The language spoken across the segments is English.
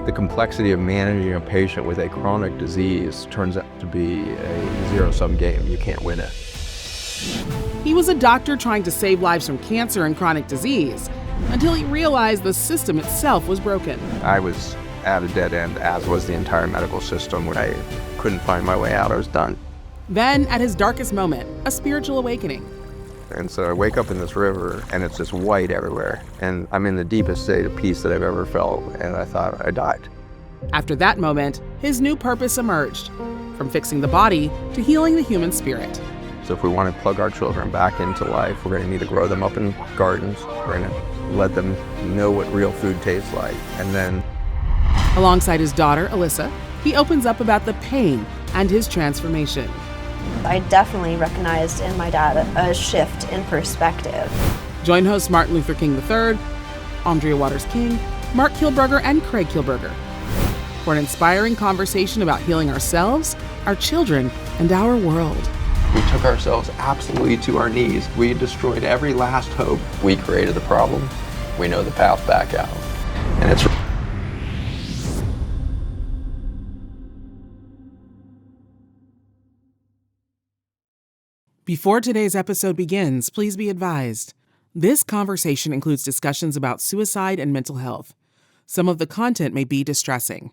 The complexity of managing a patient with a chronic disease turns out to be a zero-sum game. You can't win it. He was a doctor trying to save lives from cancer and chronic disease until he realized the system itself was broken. I was at a dead end, as was the entire medical system. When I couldn't find my way out, I was done. Then, at his darkest moment, a spiritual awakening. And so I wake up in this river, and it's just white everywhere. And I'm in the deepest state of peace that I've ever felt, and I thought I died. After that moment, his new purpose emerged, from fixing the body to healing the human spirit. So if we want to plug our children back into life, we're going to need to grow them up in gardens. We're going to let them know what real food tastes like. And then, alongside his daughter, Alissa, he opens up about the pain and his transformation. I definitely recognized in my dad a shift in perspective. Join hosts Martin Luther King III, Arndrea Waters King, Marc Kielburger, and Craig Kielburger for an inspiring conversation about healing ourselves, our children, and our world. we took ourselves absolutely to our knees. We destroyed every last hope. We created the problem. We know the path back out. And it's Before today's episode begins, please be advised. This conversation includes discussions about suicide and mental health. Some of the content may be distressing.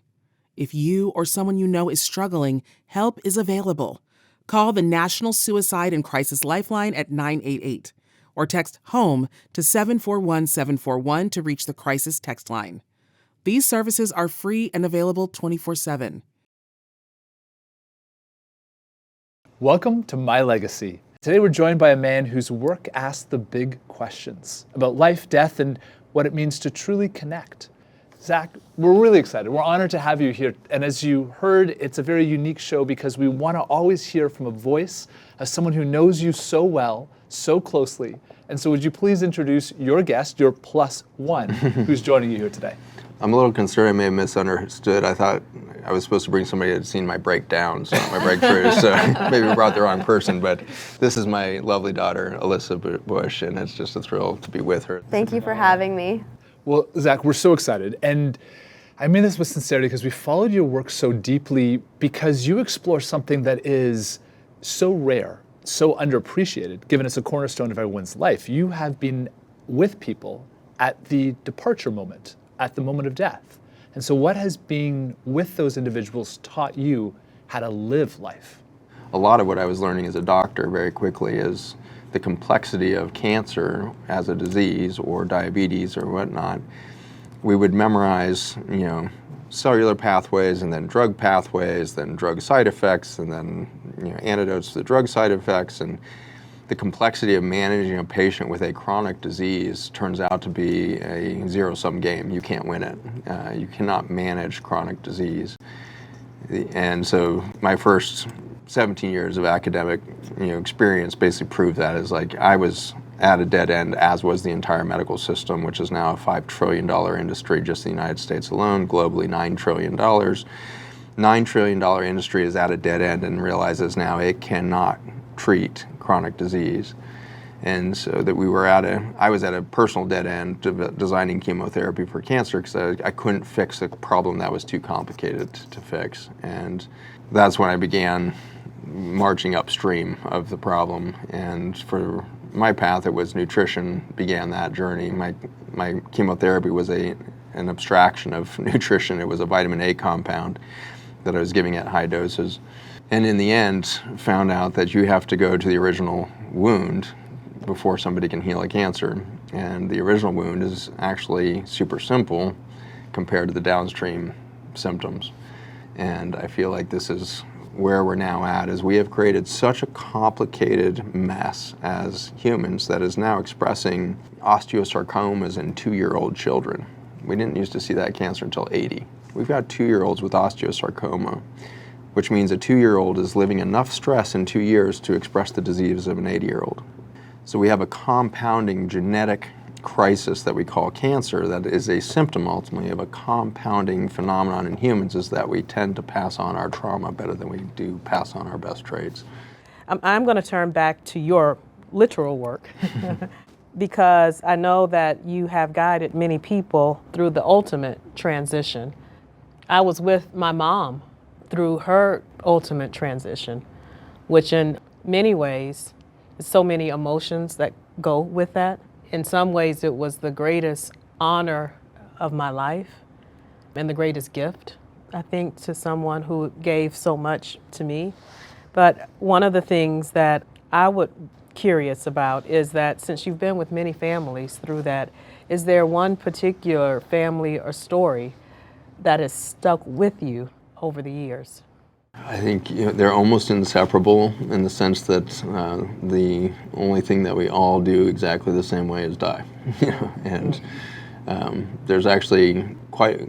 If you or someone you know is struggling, help is available. Call the National Suicide and Crisis Lifeline at 988 or text HOME to 741-741 to reach the crisis text line. These services are free and available 24/7. Welcome to My Legacy. Today we're joined by a man whose work asks the big questions about life, death, and what it means to truly connect. Zach, we're really excited. We're honored to have you here. And as you heard, it's a very unique show because we want to always hear from a voice of someone who knows you so well, so closely. And so would you please introduce your guest, your plus one, who's joining you here today? I'm a little concerned I may have misunderstood. I thought I was supposed to bring somebody that had seen my breakdowns, not my breakthroughs, so maybe we brought the wrong person, but this is my lovely daughter, Alissa Bush, and it's just a thrill to be with her. Thank you for having me. Well, Zach, we're so excited. And I mean this with sincerity because we followed your work so deeply because you explore something that is so rare, so underappreciated, given it's a cornerstone of everyone's life. You have been with people at the departure moment, at the moment of death. And so what has being with those individuals taught you how to live life? A lot of what I was learning as a doctor very quickly is the complexity of cancer as a disease or diabetes or whatnot. We would memorize, cellular pathways and then drug pathways, then drug side effects, and then antidotes to the drug side effects. And the complexity of managing a patient with a chronic disease turns out to be a zero-sum game. You can't win it. You cannot manage chronic disease. And so my first 17 years of academic experience basically proved that. Is like I was at a dead end, as was the entire medical system, which is now a $5 trillion industry just in the United States alone, globally $9 trillion. $9 trillion industry is at a dead end and realizes now it cannot treat chronic disease. And so that I was at a personal dead end designing chemotherapy for cancer because I couldn't fix a problem that was too complicated to fix. And that's when I began marching upstream of the problem. And for my path, it was nutrition began that journey. My chemotherapy was an abstraction of nutrition. It was a vitamin A compound that I was giving at high doses. And in the end, found out that you have to go to the original wound before somebody can heal a cancer. And the original wound is actually super simple compared to the downstream symptoms. And I feel like this is where we're now at, is we have created such a complicated mess as humans that is now expressing osteosarcomas in 2-year-old children. We didn't used to see that cancer until 80. We've got 2-year-olds with osteosarcoma, which means a 2-year-old is living enough stress in 2 years to express the disease of an 80-year-old. So we have a compounding genetic crisis that we call cancer that is a symptom ultimately of a compounding phenomenon in humans, is that we tend to pass on our trauma better than we do pass on our best traits. I'm going to turn back to your literal work because I know that you have guided many people through the ultimate transition. I was with my mom through her ultimate transition, which in many ways, so many emotions that go with that. In some ways, it was the greatest honor of my life and the greatest gift, I think, to someone who gave so much to me. But one of the things that I would curious about is that since you've been with many families through that, is there one particular family or story that has stuck with you over the years? I think they're almost inseparable in the sense that the only thing that we all do exactly the same way is die. And there's actually quite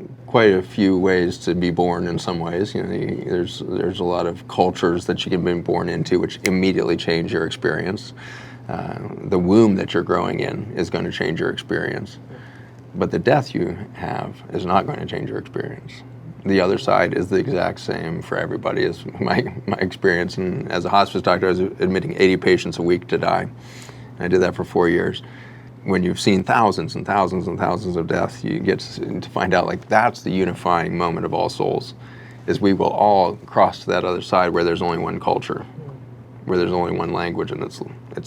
a few ways to be born in some ways. There's a lot of cultures that you can be born into which immediately change your experience. The womb that you're growing in is going to change your experience, but the death you have is not going to change your experience. The other side is the exact same for everybody. As my experience, and as a hospice doctor, I was admitting 80 patients a week to die. I did that for 4 years. When you've seen thousands and thousands and thousands of deaths, you get to find out like that's the unifying moment of all souls, is we will all cross to that other side where there's only one culture, where there's only one language, and it's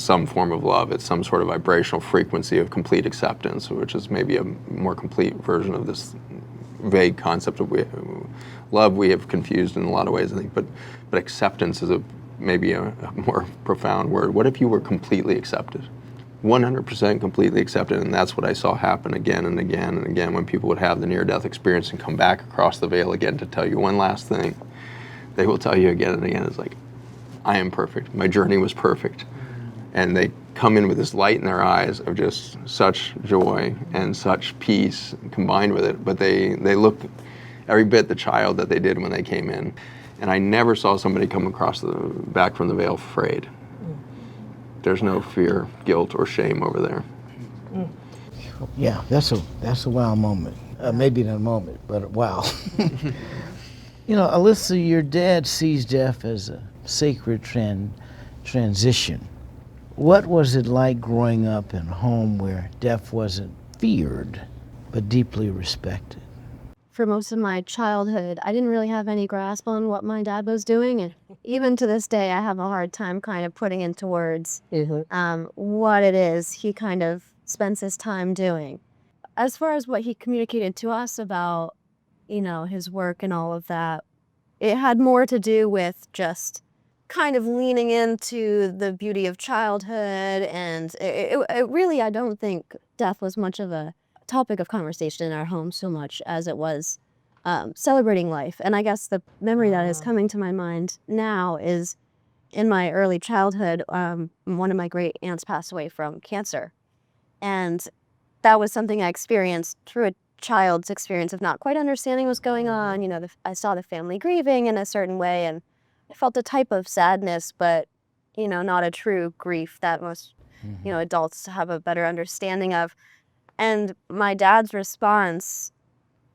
some form of love. It's some sort of vibrational frequency of complete acceptance, which is maybe a more complete version of this vague concept of love we have confused in a lot of ways, I think, but acceptance is maybe a more profound word. What if you were completely accepted? 100% completely accepted, and that's what I saw happen again and again and again when people would have the near-death experience and come back across the veil again to tell you one last thing. They will tell you again and again, it's like, I am perfect. My journey was perfect. And they come in with this light in their eyes of just such joy and such peace combined with it, but they look every bit the child that they did when they came in. And I never saw somebody come across back from the veil afraid. There's no fear, guilt, or shame over there. Yeah, that's a wow moment. Maybe not a moment, but wow. Alissa, your dad sees death as a sacred transition. What was it like growing up in a home where death wasn't feared, but deeply respected? For most of my childhood, I didn't really have any grasp on what my dad was doing. And even to this day, I have a hard time kind of putting into words what it is he kind of spends his time doing. As far as what he communicated to us about, his work and all of that, it had more to do with just kind of leaning into the beauty of childhood. And it really, I don't think death was much of a topic of conversation in our home so much as it was celebrating life. And I guess the memory that is coming to my mind now is in my early childhood, one of my great aunts passed away from cancer. And that was something I experienced through a child's experience of not quite understanding what's going on. I saw the family grieving in a certain way, and I felt a type of sadness, but, not a true grief that most, adults have a better understanding of. And my dad's response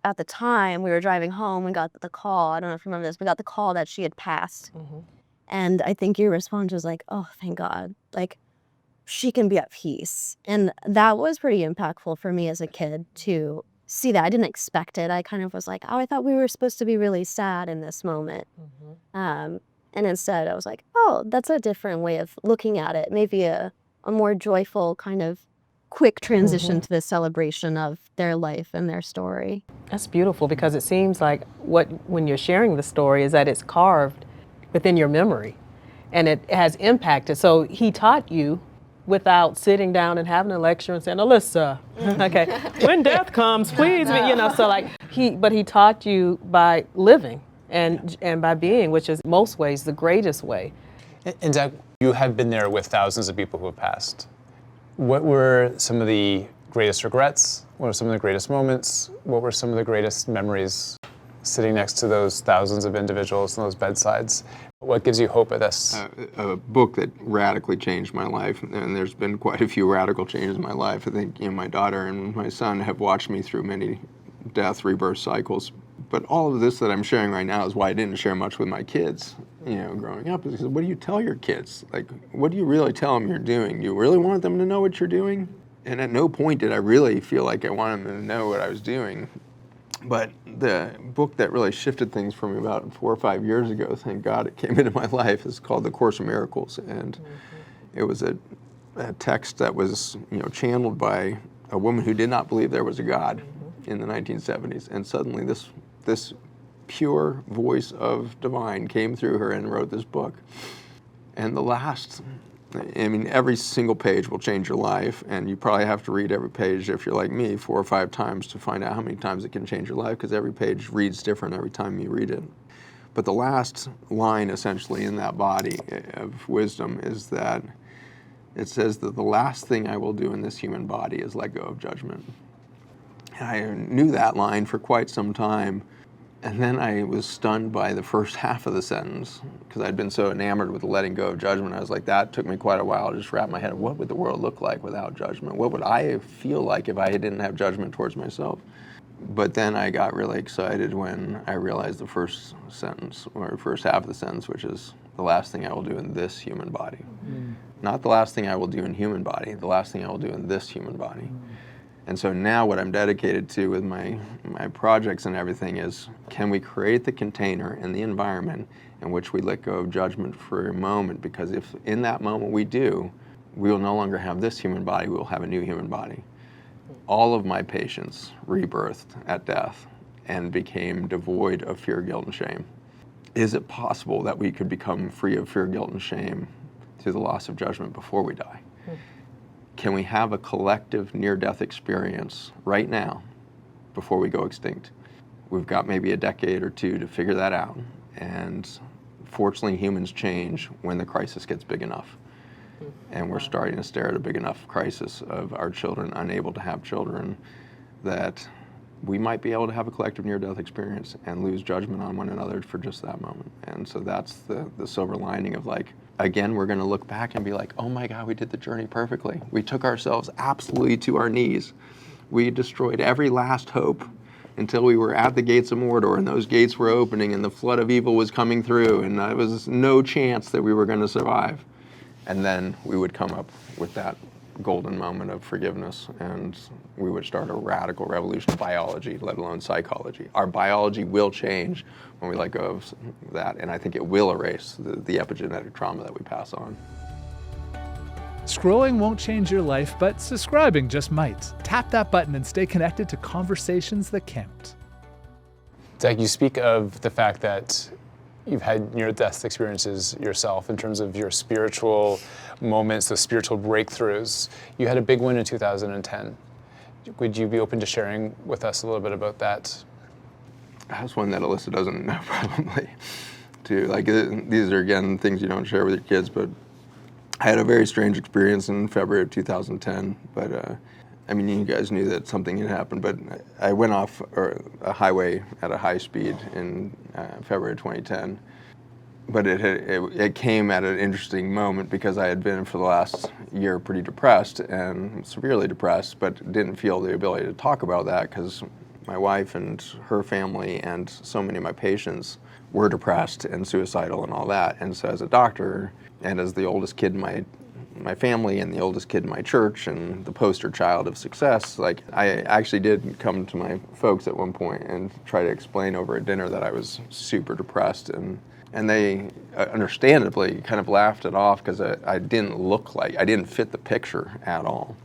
at the time, we were driving home, we got the call, I don't know if you remember this, we got the call that she had passed. And I think your response was like, oh, thank God, like, she can be at peace. And that was pretty impactful for me as a kid to see that. I didn't expect it. I kind of was like, oh, I thought we were supposed to be really sad in this moment. And instead I was like, oh, that's a different way of looking at it. Maybe a more joyful kind of quick transition to the celebration of their life and their story. That's beautiful, because it seems like when you're sharing the story is that it's carved within your memory and it has impacted. So he taught you without sitting down and having a lecture and saying, Alissa, okay, when death comes, please, but he taught you by living and by being, which is most ways the greatest way. And Zach, you have been there with thousands of people who have passed. What were some of the greatest regrets? What were some of the greatest moments? What were some of the greatest memories sitting next to those thousands of individuals and those bedsides? What gives you hope of this? A book that radically changed my life, and there's been quite a few radical changes in my life. I think my daughter and my son have watched me through many death rebirth cycles. But all of this that I'm sharing right now is why I didn't share much with my kids, growing up. Because what do you tell your kids? Like, what do you really tell them you're doing? Do you really want them to know what you're doing? And at no point did I really feel like I wanted them to know what I was doing. But the book that really shifted things for me about 4 or 5 years ago, thank God it came into my life, is called The Course in Miracles. And it was a text that was, channeled by a woman who did not believe there was a God in the 1970s. And suddenly this pure voice of divine came through her and wrote this book. And every single page will change your life, and you probably have to read every page, if you're like me, 4 or 5 times to find out how many times it can change your life, because every page reads different every time you read it. But the last line, essentially, in that body of wisdom is that it says that the last thing I will do in this human body is let go of judgment. And I knew that line for quite some time. And then I was stunned by the first half of the sentence, because I'd been so enamored with letting go of judgment. I was like, that took me quite a while to just wrap my head. What would the world look like without judgment? What would I feel like if I didn't have judgment towards myself? But then I got really excited when I realized the first sentence, or first half of the sentence, which is the last thing I will do in this human body. Not the last thing I will do in human body, the last thing I will do in this human body. And so now what I'm dedicated to with my projects and everything is, can we create the container and the environment in which we let go of judgment for a moment? Because if in that moment we do, we will no longer have this human body, we will have a new human body. All of my patients rebirthed at death and became devoid of fear, guilt, and shame. Is it possible that we could become free of fear, guilt, and shame through the loss of judgment before we die? Can we have a collective near-death experience right now before we go extinct? We've got maybe a decade or 2 to figure that out. And fortunately, humans change when the crisis gets big enough. And we're starting to stare at a big enough crisis of our children unable to have children, that we might be able to have a collective near-death experience and lose judgment on one another for just that moment. And so that's the silver lining of, like, again, we're going to look back and be like, oh my God, we did the journey perfectly. We took ourselves absolutely to our knees. We destroyed every last hope until we were at the gates of Mordor, and those gates were opening and the flood of evil was coming through, and there was no chance that we were going to survive. And then we would come up with that golden moment of forgiveness, and we would start a radical revolution of biology, let alone psychology. Our biology will change when we let go of that, and I think it will erase the epigenetic trauma that we pass on. Scrolling won't change your life, but subscribing just might. Tap that button and stay connected to conversations that count. Zach, you speak of the fact that you've had near-death experiences yourself in terms of your spiritual moments, the spiritual breakthroughs. You had a big one in 2010. Would you be open to sharing with us a little bit about that? That's one that Alissa doesn't know, probably, too. Like, these are, again, things you don't share with your kids, but I had a very strange experience in February of 2010, but you guys knew that something had happened, but I went off a highway at a high speed in February of 2010. But it came at an interesting moment, because I had been for the last year pretty depressed and severely depressed, but didn't feel the ability to talk about that because my wife and her family and so many of my patients were depressed and suicidal and all that. And so as a doctor and as the oldest kid in my family and the oldest kid in my church and the poster child of success, like, I actually did come to my folks at one point and try to explain over a dinner that I was super depressed, and they understandably kind of laughed it off because I didn't fit the picture at all.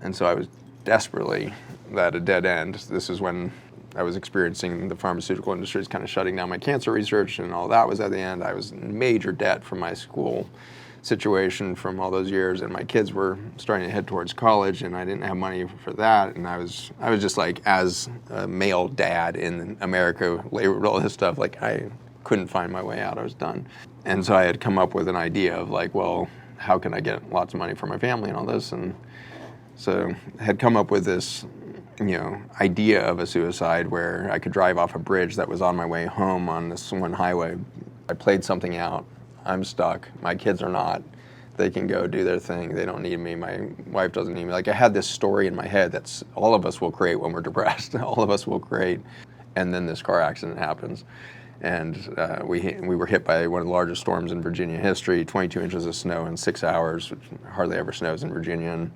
And so I was desperately at a dead end. This is when I was experiencing the pharmaceutical industries kind of shutting down my cancer research, and all that was at the end. I was in major debt from my school situation from all those years, and my kids were starting to head towards college, and I didn't have money for that. And I was just like, as a male dad in America, labor, all this stuff, like, I couldn't find my way out. I was done. And so I had come up with an idea of, like, well, how can I get lots of money for my family and all this? And so I had come up with this, idea of a suicide where I could drive off a bridge that was on my way home on this one highway. I played something out. I'm stuck. My kids are not. They can go do their thing. They don't need me. My wife doesn't need me. Like, I had this story in my head that's all of us will create when we're depressed. All of us will create. And then this car accident happens. And we were hit by one of the largest storms in Virginia history, 22 inches of snow in 6 hours, which hardly ever snows in Virginia. And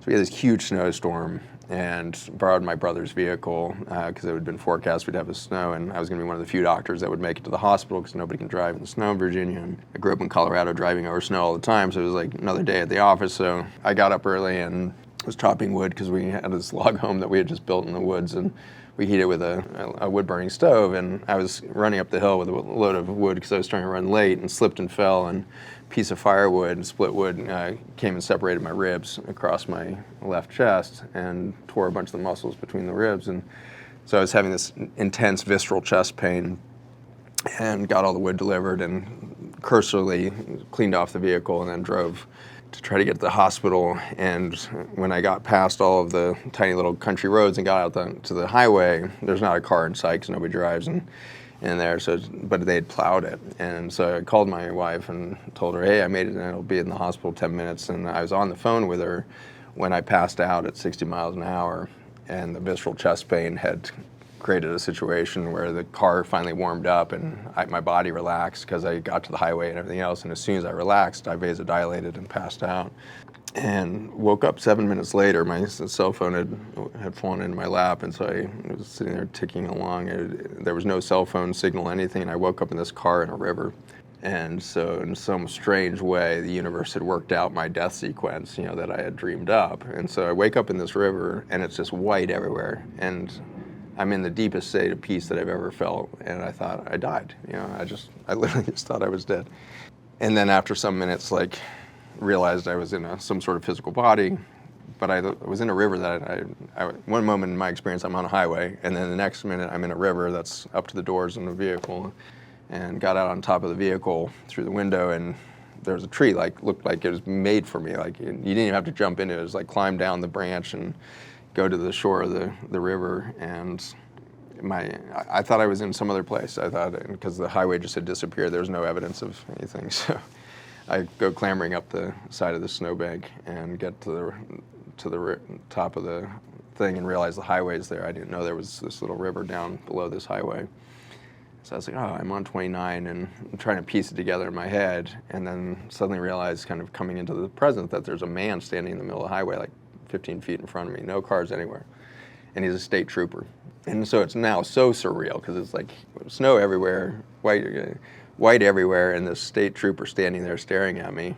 we had this huge snowstorm and borrowed my brother's vehicle because it had been forecast we'd have a snow, and I was going to be one of the few doctors that would make it to the hospital because nobody can drive in the snow in Virginia. And I grew up in Colorado driving over snow all the time, so it was like another day at the office. So I got up early and was chopping wood because we had this log home that we had just built in the woods, and we heat it with a wood-burning stove. And I was running up the hill with a load of wood because I was trying to run late and slipped and fell, and a piece of firewood and split wood came and separated my ribs across my left chest and tore a bunch of the muscles between the ribs. And so I was having this intense visceral chest pain, and got all the wood delivered and cursorily cleaned off the vehicle and then drove to try to get to the hospital. And when I got past all of the tiny little country roads and got out to the highway, there's not a car in sight because nobody drives in there. So, but they had plowed it. And so I called my wife and told her, hey, I made it and I'll be in the hospital 10 minutes. And I was on the phone with her when I passed out at 60 miles an hour, and the visceral chest pain had created a situation where the car finally warmed up and my body relaxed because I got to the highway and everything else. And as soon as I relaxed, I vasodilated and passed out. And woke up 7 minutes later. My cell phone had fallen into my lap, and so I was sitting there ticking along. There was no cell phone signal, anything, and I woke up in this car in a river. And so in some strange way, the universe had worked out my death sequence, that I had dreamed up. And so I wake up in this river, and it's just white everywhere. And I'm in the deepest state of peace that I've ever felt, and I thought I died. I literally just thought I was dead. And then after some minutes, realized I was in some sort of physical body, but I was in a river that one moment in my experience I'm on a highway, and then the next minute I'm in a river that's up to the doors in the vehicle, and got out on top of the vehicle through the window, and there was a tree looked like it was made for me. You didn't even have to jump into it. It was climb down the branch and go to the shore of the river. And I thought I was in some other place. I thought, because the highway just had disappeared, there was no evidence of anything. So I go clambering up the side of the snowbank and get to the top of the thing and realize the highway's there. I didn't know there was this little river down below this highway. So I was like, oh, I'm on 29, and I'm trying to piece it together in my head, and then suddenly realized, kind of coming into the present, that there's a man standing in the middle of the highway, 15 feet in front of me, no cars anywhere, and he's a state trooper. And so it's now so surreal because it's snow everywhere, white everywhere, and this state trooper standing there staring at me,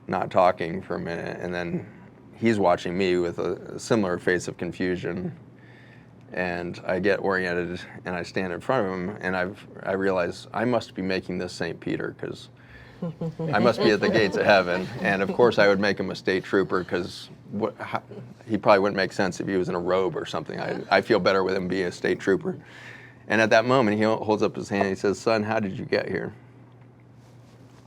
not talking for a minute, and then he's watching me with a similar face of confusion. And I get oriented and I stand in front of him, and I realize I must be making this St. Peter because I must be at the gates of heaven. And of course I would make him a state trooper because he probably wouldn't make sense if he was in a robe or something. I feel better with him being a state trooper. And at that moment he holds up his hand and he says, son, how did you get here?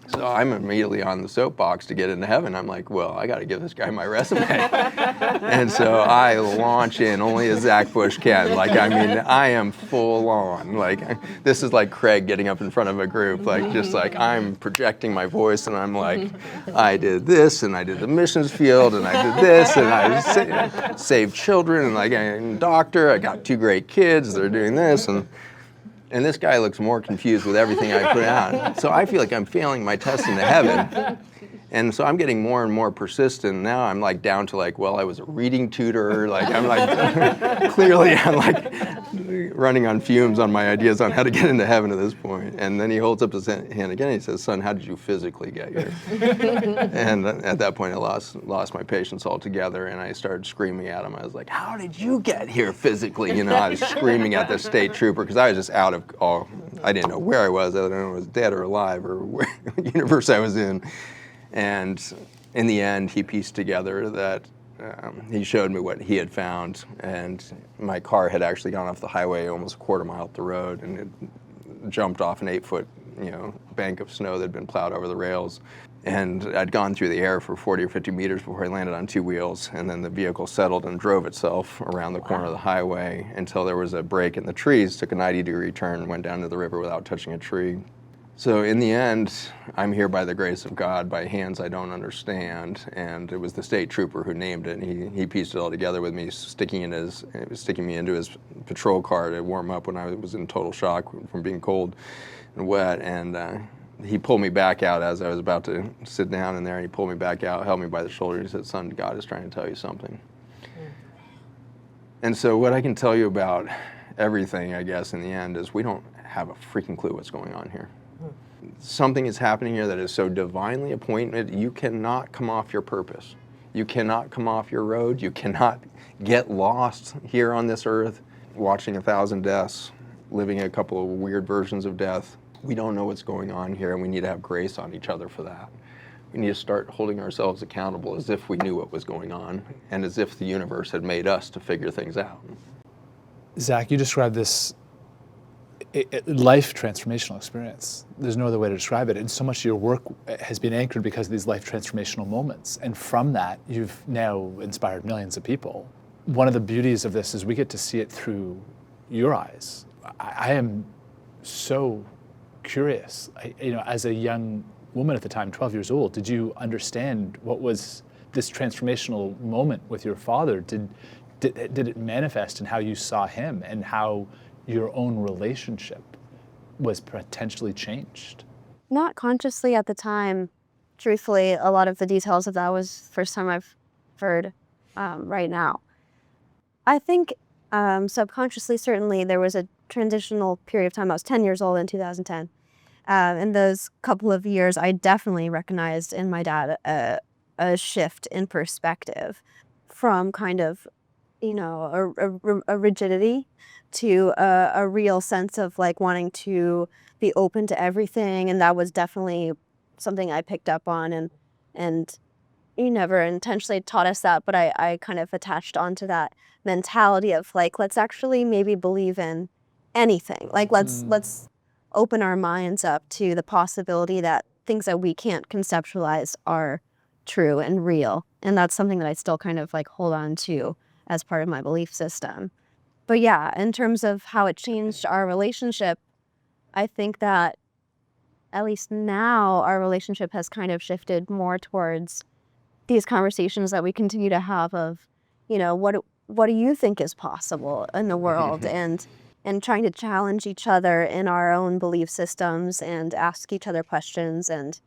So I'm immediately on the soapbox to get into heaven. I'm like, well, I got to give this guy my resume. And so I launch in only as Zach Bush can. I am full on. This is like Craig getting up in front of a group. I'm projecting my voice, and I'm like, I did this, and I did the missions field, and I did this, and I saved children, and I'm a doctor. I got 2 great kids. They're doing this, and this guy looks more confused with everything I put out. So I feel like I'm failing my test into heaven. And so I'm getting more and more persistent. Now I'm down to I was a reading tutor. Clearly I'm running on fumes on my ideas on how to get into heaven at this point. And then he holds up his hand again and he says, son, how did you physically get here? And at that point I lost my patience altogether, and I started screaming at him. I was like, how did you get here physically? I was screaming at the state trooper because I was just out of all. I didn't know where I was. I didn't know if I was dead or alive or what universe I was in. And in the end, he pieced together that he showed me what he had found, and my car had actually gone off the highway almost a quarter mile up the road, and it jumped off an 8-foot, bank of snow that had been plowed over the rails. And I'd gone through the air for 40 or 50 meters before I landed on 2 wheels, and then the vehicle settled and drove itself around the corner of the highway until there was a break in the trees, took a 90-degree turn, went down to the river without touching a tree. So in the end, I'm here by the grace of God, by hands I don't understand, and it was the state trooper who named it. He pieced it all together with me, sticking me into his patrol car to warm up when I was in total shock from being cold and wet, and he pulled me back out as I was about to sit down in there, and he pulled me back out, held me by the shoulder, and he said, "Son, God is trying to tell you something." And so what I can tell you about everything, I guess, in the end, is we don't have a freaking clue what's going on here. Something is happening here that is so divinely appointed, you cannot come off your purpose. You cannot come off your road. You cannot get lost here on this earth, watching 1,000 deaths, living a couple of weird versions of death. We don't know what's going on here, and we need to have grace on each other for that. We need to start holding ourselves accountable as if we knew what was going on, and as if the universe had made us to figure things out. Zach, you described this life transformational experience. There's no other way to describe it. And so much of your work has been anchored because of these life transformational moments. And from that, you've now inspired millions of people. One of the beauties of this is we get to see it through your eyes. I am so curious. As a young woman at the time, 12 years old, did you understand what was this transformational moment with your father? Did it manifest in how you saw him and how your own relationship was potentially changed? Not consciously at the time. Truthfully, a lot of the details of that was the first time I've heard right now. I think subconsciously, certainly, there was a transitional period of time. I was 10 years old in 2010. In those couple of years, I definitely recognized in my dad a shift in perspective from kind of, a rigidity to a real sense of like wanting to be open to everything. And that was definitely something I picked up on, and he never intentionally taught us that, but I kind of attached onto that mentality of like, let's actually maybe believe in anything. Like let's open our minds up to the possibility that things that we can't conceptualize are true and real. And that's something that I still kind of like hold on to as part of my belief system. But yeah, in terms of how it changed our relationship, I think that at least now our relationship has kind of shifted more towards these conversations that we continue to have of, what do you think is possible in the world? and trying to challenge each other in our own belief systems and ask each other questions. And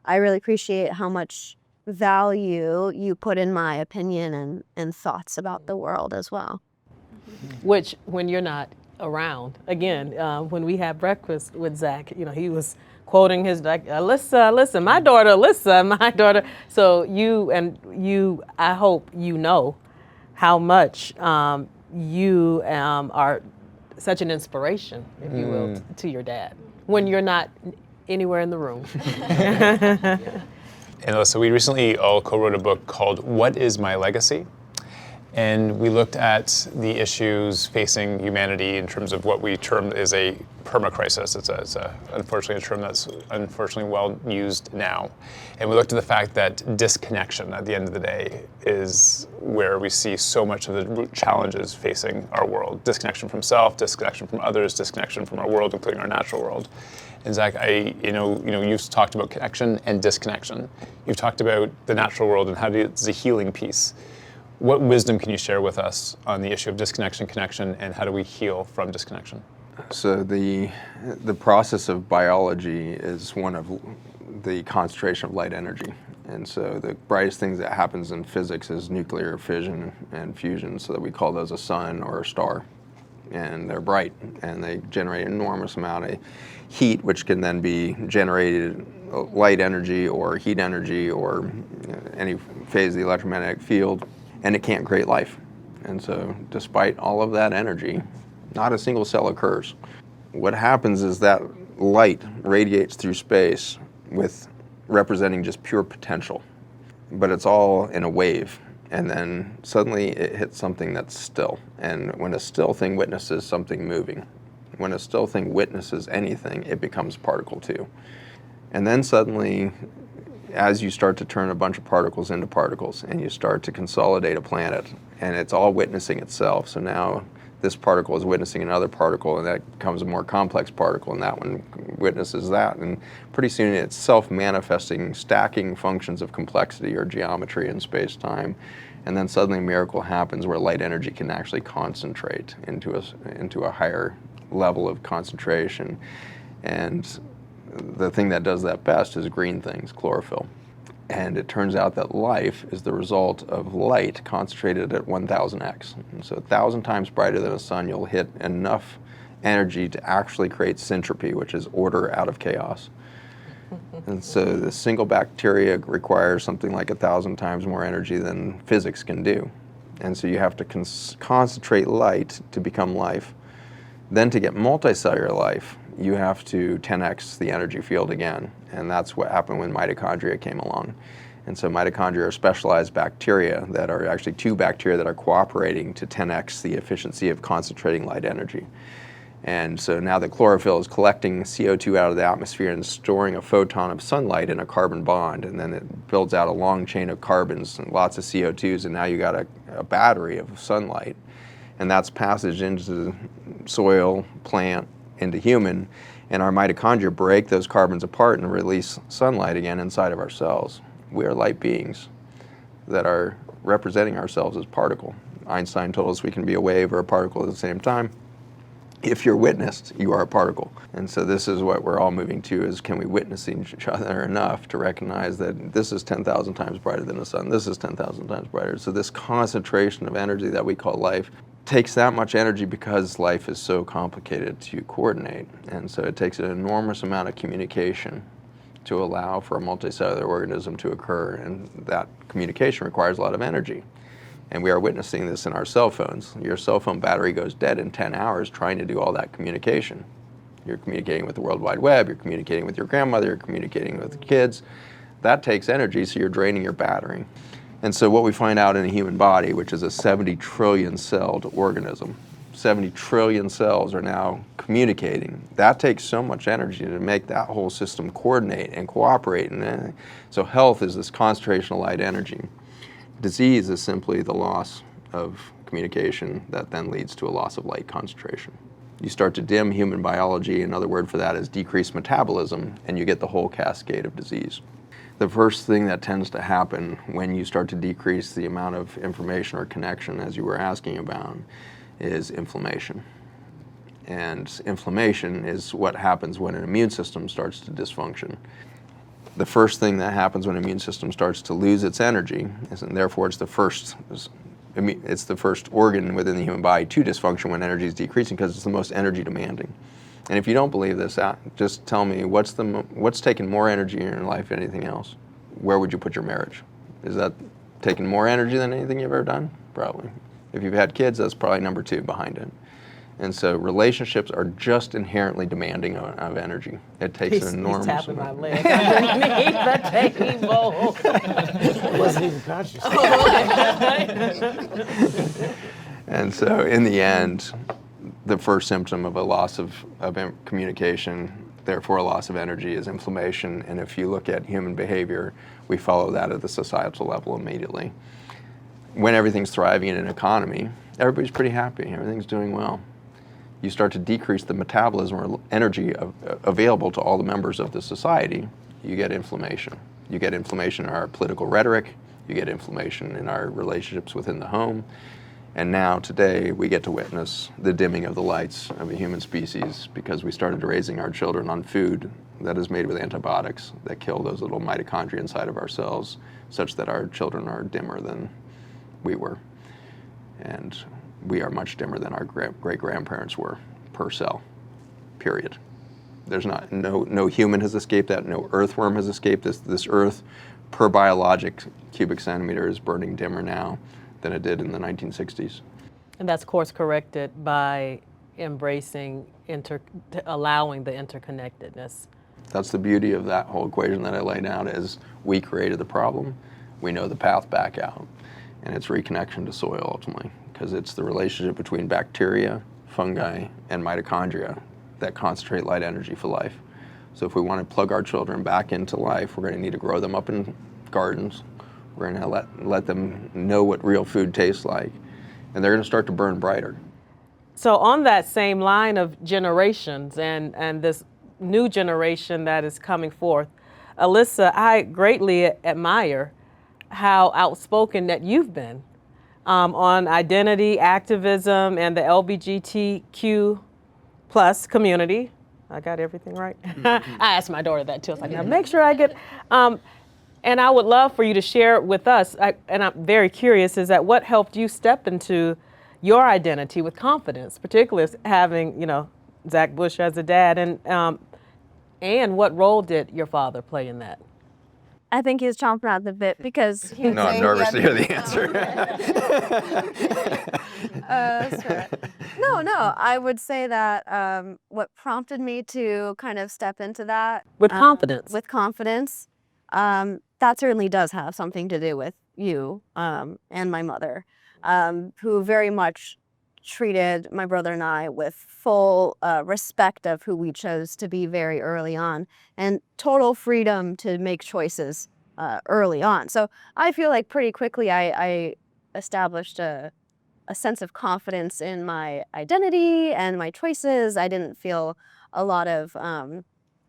I really appreciate how much value you put in my opinion and thoughts about the world as well. Which, when you're not around, again, when we had breakfast with Zach, he was quoting his, like, Alissa, my daughter. So I hope you know how much you are such an inspiration, if you will, to your dad when you're not anywhere in the room. And Alissa, we recently all co-wrote a book called What is My Legacy? And we looked at the issues facing humanity in terms of what we termed as a permacrisis. It's unfortunately a term that's unfortunately well used now. And we looked at the fact that disconnection at the end of the day is where we see so much of the root challenges facing our world. Disconnection from self, disconnection from others, disconnection from our world, including our natural world. And Zach, you've talked about connection and disconnection. You've talked about the natural world and how it's a healing piece. What wisdom can you share with us on the issue of disconnection, connection, and how do we heal from disconnection? So the process of biology is one of the concentration of light energy. And so the brightest things that happens in physics is nuclear fission and fusion, so that we call those a sun or a star. And they're bright, and they generate an enormous amount of heat, which can then be generated light energy or heat energy or any phase of the electromagnetic field, and it can't create life. And so despite all of that energy, not a single cell occurs. What happens is that light radiates through space with representing just pure potential, but it's all in a wave. And then suddenly it hits something that's still. And when a still thing witnesses something moving, when a still thing witnesses anything, it becomes particle too. And then suddenly, as you start to turn a bunch of particles into particles and you start to consolidate a planet, and it's all witnessing itself. So now this particle is witnessing another particle, and that becomes a more complex particle, and that one witnesses that. And pretty soon it's self-manifesting, stacking functions of complexity or geometry in space-time. And then suddenly a miracle happens where light energy can actually concentrate into a higher level of concentration. And the thing that does that best is green things, chlorophyll. And it turns out that life is the result of light concentrated at 1000x. And so 1,000 times brighter than the sun, you'll hit enough energy to actually create syntropy, which is order out of chaos. And so the single bacteria requires something like 1,000 times more energy than physics can do. And so you have to concentrate light to become life. Then to get multicellular life, you have to 10x the energy field again. And that's what happened when mitochondria came along. And so mitochondria are specialized bacteria that are actually two bacteria that are cooperating to 10x the efficiency of concentrating light energy. And so now the chlorophyll is collecting CO2 out of the atmosphere and storing a photon of sunlight in a carbon bond, and then it builds out a long chain of carbons and lots of CO2s, and now you got a battery of sunlight. And that's passage into the soil, plant, into human, and our mitochondria break those carbons apart and release sunlight again inside of our cells. We are light beings that are representing ourselves as particle. Einstein told us we can be a wave or a particle at the same time. If you're witnessed, you are a particle. And so this is what we're all moving to, is can we witness each other enough to recognize that this is 10,000 times brighter than the sun, this is 10,000 times brighter. So this concentration of energy that we call life takes that much energy because life is so complicated to coordinate. And so it takes an enormous amount of communication to allow for a multicellular organism to occur, and that communication requires a lot of energy. And we are witnessing this in our cell phones. Your cell phone battery goes dead in 10 hours trying to do all that communication. You're communicating with the World Wide Web, you're communicating with your grandmother, you're communicating with the kids. That takes energy, so you're draining your battery. And so what we find out in a human body, which is a 70 trillion celled organism, 70 trillion cells are now communicating. That takes so much energy to make that whole system coordinate and cooperate. And so health is this concentration of light energy. Disease is simply the loss of communication that then leads to a loss of light concentration. You start to dim human biology, another word for that is decreased metabolism, and you get the whole cascade of disease. The first thing that tends to happen when you start to decrease the amount of information or connection, as you were asking about, is inflammation. And inflammation is what happens when an immune system starts to dysfunction. The first thing that happens when an immune system starts to lose its energy, and therefore it's the first organ within the human body to dysfunction when energy is decreasing, because it's the most energy demanding. And if you don't believe this, just tell me what's taken more energy in your life than anything else? Where would you put your marriage? Is that taking more energy than anything you've ever done? Probably. If you've had kids, that's probably number 2 behind it. And so relationships are just inherently demanding of energy. It takes an enormous He's tapping amount. my leg underneath the table. I wasn't even conscious. And so in the end, the first symptom of a loss of communication, therefore a loss of energy, is inflammation. And if you look at human behavior, we follow that at the societal level immediately. When everything's thriving in an economy, everybody's pretty happy, everything's doing well. You start to decrease the metabolism or energy available to all the members of the society, you get inflammation. You get inflammation in our political rhetoric, you get inflammation in our relationships within the home, and now today we get to witness the dimming of the lights of a human species because we started raising our children on food that is made with antibiotics that kill those little mitochondria inside of our cells, such that our children are dimmer than we were. And we are much dimmer than our great-grandparents were per cell, period. There's no human has escaped that, no earthworm has escaped this. This earth, per biologic cubic centimeter, is burning dimmer now than it did in the 1960s. And that's course corrected by embracing, allowing the interconnectedness. That's the beauty of that whole equation that I laid out, is we created the problem, we know the path back out, and it's reconnection to soil ultimately, because it's the relationship between bacteria, fungi, and mitochondria that concentrate light energy for life. So if we want to plug our children back into life, we're going to need to grow them up in gardens. We're going to let them know what real food tastes like, and they're going to start to burn brighter. So on that same line of generations and this new generation that is coming forth, Alissa, I greatly admire how outspoken that you've been on identity, activism, and the LGBTQ plus community. I got everything right? I asked my daughter that too. I was like, now make sure I get, and I would love for you to share with us, and I'm very curious, is that what helped you step into your identity with confidence, particularly as having, Zach Bush as a dad, and what role did your father play in that? I think he's chomping at the bit because he was No, I'm saying nervous he to had- hear the answer. That's right. No, I would say that what prompted me to kind of step into that With confidence. with confidence, that certainly does have something to do with you and my mother, who very much treated my brother and I with full respect of who we chose to be very early on, and total freedom to make choices early on. So I feel like pretty quickly I established a sense of confidence in my identity and my choices. I didn't feel a lot of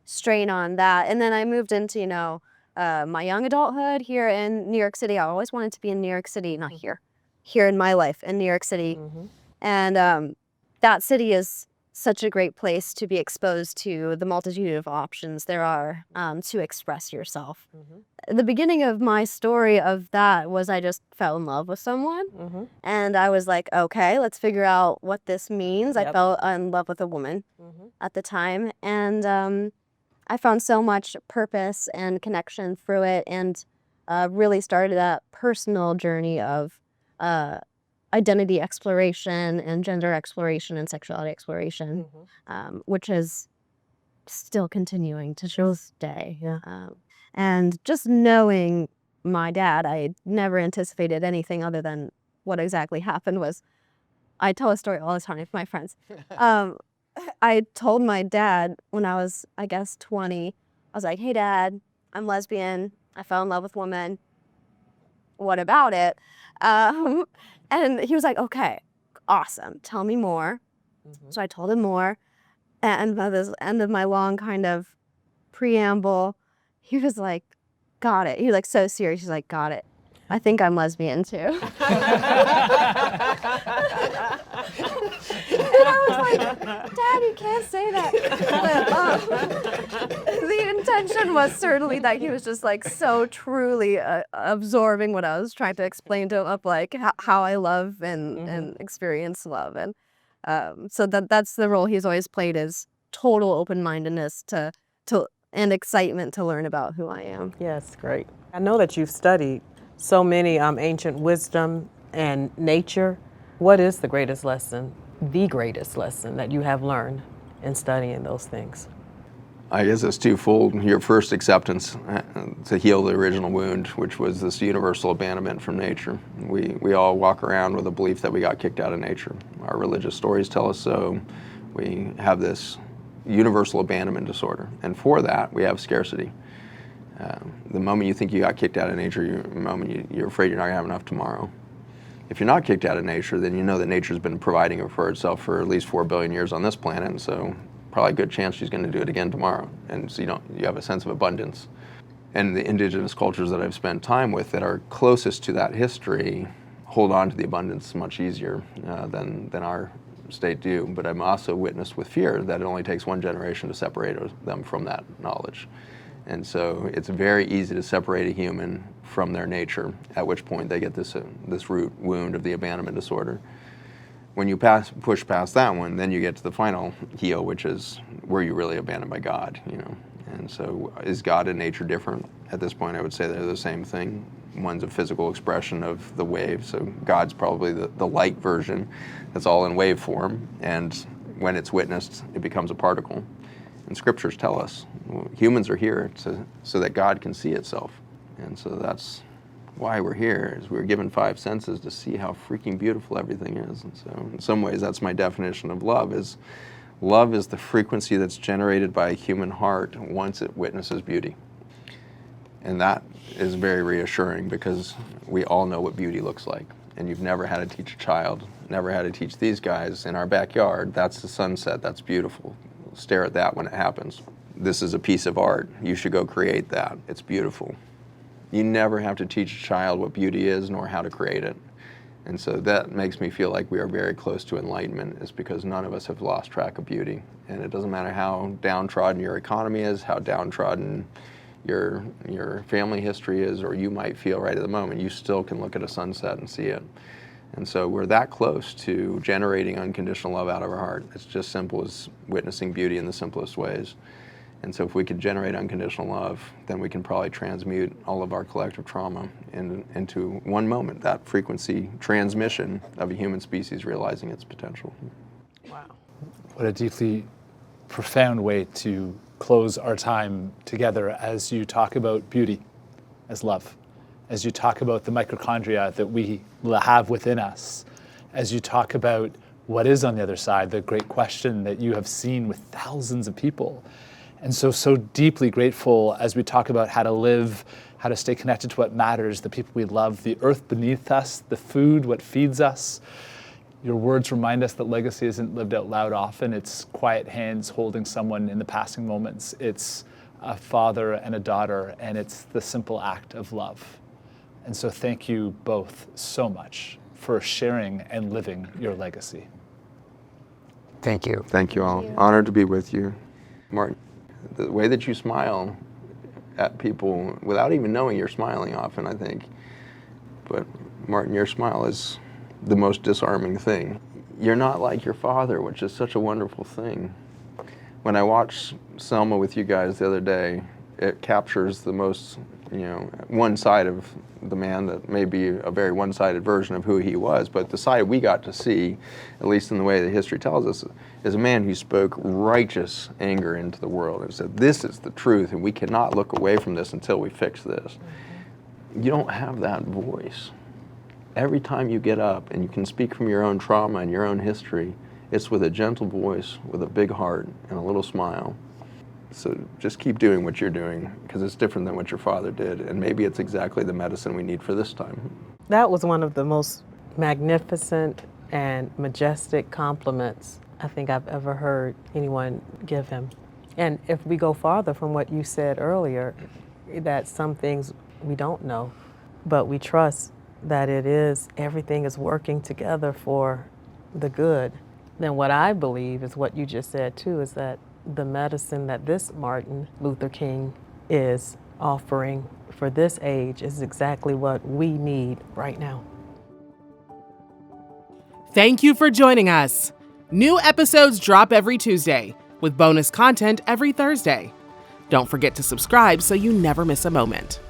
strain on that. And then I moved into, my young adulthood here in New York City. I always wanted to be in New York City, not here in my life in New York City. And that city is such a great place to be exposed to the multitude of options there are to express yourself. The beginning of my story of that was I just fell in love with someone. And I was like, okay, let's figure out what this means. I fell in love with a woman at the time. And I found so much purpose and connection through it, and really started that personal journey of identity exploration and gender exploration and sexuality exploration, which is still continuing to this day. And just knowing my dad, I never anticipated anything other than what exactly happened was, I tell a story all the time with my friends. I told my dad when I was, I guess, 20, I was like, hey, Dad, I'm lesbian. I fell in love with a woman. What about it? And he was like, okay, awesome. Tell me more. So I told him more. And by the end of my long kind of preamble, he was like, got it. He was like so serious. He's like, got it. I think I'm lesbian too. And I was like, Dad, you can't say that. But, the intention was certainly that he was just like so truly absorbing what I was trying to explain to him of like how I love and experience love. And so that's the role he's always played, is total open-mindedness to and excitement to learn about who I am. Yes, great. I know that you've studied so many ancient wisdom and nature. What is the greatest lesson that you have learned in studying those things? I guess it's twofold. Your first acceptance to heal the original wound, which was this universal abandonment from nature. We all walk around with a belief that we got kicked out of nature. Our religious stories tell us so. We have this universal abandonment disorder, and for that we have scarcity. The moment you think you got kicked out of nature, the moment you're afraid you're not going to have enough tomorrow. If you're not kicked out of nature, then you know that nature's been providing for itself for at least 4 billion years on this planet, and so probably a good chance she's going to do it again tomorrow. And so you have a sense of abundance. And the indigenous cultures that I've spent time with that are closest to that history hold on to the abundance much easier than our state do. But I'm also witnessed with fear that it only takes one generation to separate them from that knowledge. And so it's very easy to separate a human from their nature, at which point they get this root wound of the abandonment disorder. When you push past that one, then you get to the final heal, which is, were you really abandoned by God? And so is God and nature different? At this point, I would say they're the same thing. One's a physical expression of the wave, so God's probably the light version that's all in wave form, and when it's witnessed, it becomes a particle. And scriptures tell us humans are here so that God can see itself. And so that's why we're here, is we're given 5 senses to see how freaking beautiful everything is. And so in some ways, that's my definition of love is the frequency that's generated by a human heart once it witnesses beauty. And that is very reassuring, because we all know what beauty looks like. And you've never had to teach a child, never had to teach these guys in our backyard, that's the sunset, that's beautiful. Stare at that when it happens. This is a piece of art. You should go create that. It's beautiful. You never have to teach a child what beauty is nor how to create it. And so that makes me feel like we are very close to enlightenment, is because none of us have lost track of beauty. And it doesn't matter how downtrodden your economy is, how downtrodden your family history is, or you might feel right at the moment, you still can look at a sunset and see it. And so we're that close to generating unconditional love out of our heart. It's just simple as witnessing beauty in the simplest ways. And so if we could generate unconditional love, then we can probably transmute all of our collective trauma into one moment, that frequency transmission of a human species realizing its potential. Wow. What a deeply profound way to close our time together as you talk about beauty as love, as you talk about the mitochondria that we have within us, as you talk about what is on the other side, the great question that you have seen with thousands of people. And so deeply grateful as we talk about how to live, how to stay connected to what matters, the people we love, the earth beneath us, the food, what feeds us. Your words remind us that legacy isn't lived out loud often. It's quiet hands holding someone in the passing moments. It's a father and a daughter, and it's the simple act of love. And so thank you both so much for sharing and living your legacy. Thank you. Thank you all. Honored to be with you. Martin, the way that you smile at people without even knowing you're smiling often, I think. But Martin, your smile is the most disarming thing. You're not like your father, which is such a wonderful thing. When I watched Selma with you guys the other day, it captures the most, one side of the man that may be a very one-sided version of who he was, but the side we got to see, at least in the way that history tells us, is a man who spoke righteous anger into the world and said, this is the truth, and we cannot look away from this until we fix this. You don't have that voice. Every time you get up and you can speak from your own trauma and your own history, it's with a gentle voice, with a big heart, and a little smile. So just keep doing what you're doing, because it's different than what your father did, and maybe it's exactly the medicine we need for this time. That was one of the most magnificent and majestic compliments I think I've ever heard anyone give him. And if we go farther from what you said earlier, that some things we don't know, but we trust that everything is working together for the good, then what I believe is what you just said too, is that the medicine that this Martin Luther King is offering for this age is exactly what we need right now. Thank you for joining us. New episodes drop every Tuesday, with bonus content every Thursday. Don't forget to subscribe so you never miss a moment.